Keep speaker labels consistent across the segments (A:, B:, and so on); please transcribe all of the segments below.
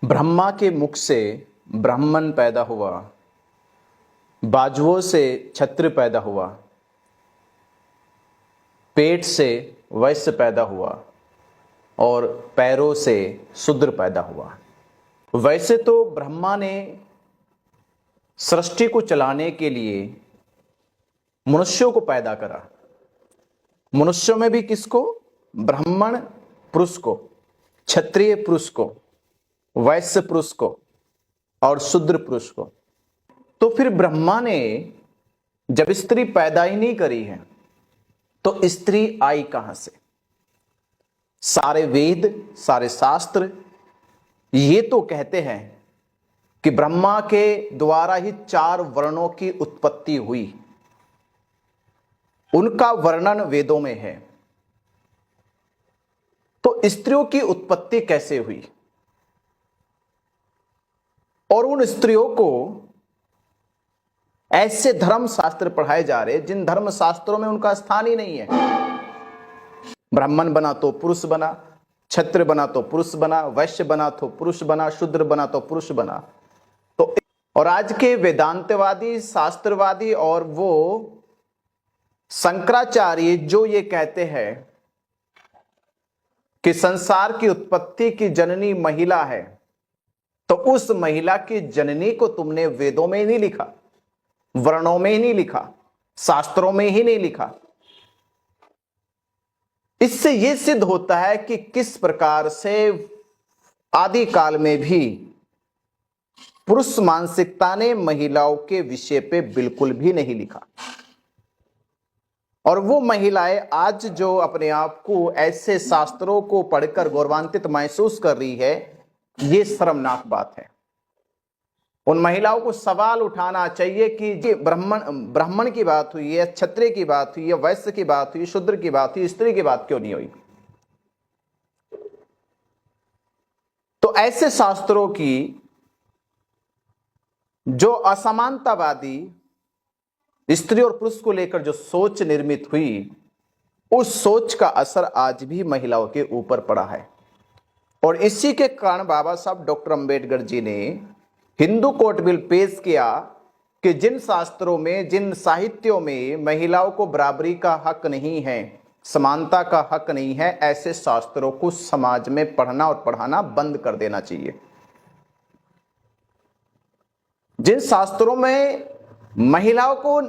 A: ब्रह्मा के मुख से ब्राह्मण पैदा हुआ, बाजुओं से क्षत्रिय पैदा हुआ, पेट से वैश्य पैदा हुआ और पैरों से शूद्र पैदा हुआ। वैसे तो ब्रह्मा ने सृष्टि को चलाने के लिए मनुष्यों को पैदा करा। मनुष्यों में भी किसको? ब्राह्मण पुरुष को, क्षत्रिय पुरुष को, वैश्य पुरुष को और शूद्र पुरुष को। तो फिर ब्रह्मा ने जब स्त्री पैदा ही नहीं करी है तो स्त्री आई कहां से? सारे वेद, सारे शास्त्र ये तो कहते हैं कि ब्रह्मा के द्वारा ही 4 वर्णों की उत्पत्ति हुई। उनका वर्णन वेदों में है। तो स्त्रियों की उत्पत्ति कैसे हुई? और उन स्त्रियों को ऐसे धर्म शास्त्र पढ़ाए जा रहे जिन धर्म शास्त्रों में उनका स्थान ही नहीं है। ब्राह्मण बना तो पुरुष बना, क्षत्रिय बना तो पुरुष बना, वैश्य बना तो पुरुष बना, शूद्र बना तो पुरुष बना। तो और आज के वेदांतवादी, शास्त्रवादी और वो शंकराचार्य जो ये कहते हैं कि संसार की उत्पत्ति की जननी महिला है, तो उस महिला की जननी को तुमने वेदों में ही नहीं लिखा, वर्णों में ही नहीं लिखा, शास्त्रों में ही नहीं लिखा। इससे यह सिद्ध होता है कि किस प्रकार से आदि काल में भी पुरुष मानसिकता ने महिलाओं के विषय पे बिल्कुल भी नहीं लिखा। और वो महिलाएं आज जो अपने आप को ऐसे शास्त्रों को पढ़कर गौरवान्वित महसूस कर रही है, ये शर्मनाक बात है। उन महिलाओं को सवाल उठाना चाहिए कि ये ब्राह्मण की बात हुई है, क्षत्रिय की बात हुई है, वैश्य की बात हुई, शूद्र की बात हुई, स्त्री की बात क्यों नहीं हुई? तो ऐसे शास्त्रों की जो असमानतावादी स्त्री और पुरुष को लेकर जो सोच निर्मित हुई, उस सोच का असर आज भी महिलाओं के ऊपर पड़ा है। और इसी के कारण बाबा साहब डॉक्टर अंबेडकर जी ने हिंदू कोर्ट बिल पेश किया कि जिन शास्त्रों में, जिन साहित्यों में महिलाओं को बराबरी का हक नहीं है, समानता का हक नहीं है, ऐसे शास्त्रों को समाज में पढ़ना और पढ़ाना बंद कर देना चाहिए। जिन शास्त्रों में महिलाओं को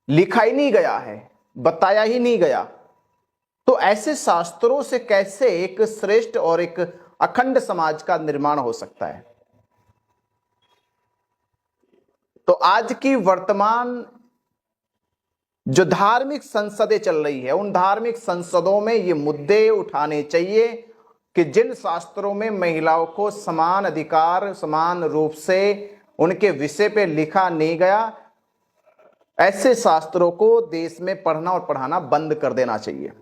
A: लिखा ही नहीं गया है, बताया ही नहीं गया, तो ऐसे शास्त्रों से कैसे एक श्रेष्ठ और एक अखंड समाज का निर्माण हो सकता है? तो आज की वर्तमान जो धार्मिक संसदें चल रही है, उन धार्मिक संसदों में ये मुद्दे उठाने चाहिए कि जिन शास्त्रों में महिलाओं को समान अधिकार, समान रूप से उनके विषय पे लिखा नहीं गया, ऐसे शास्त्रों को देश में पढ़ना और पढ़ाना बंद कर देना चाहिए।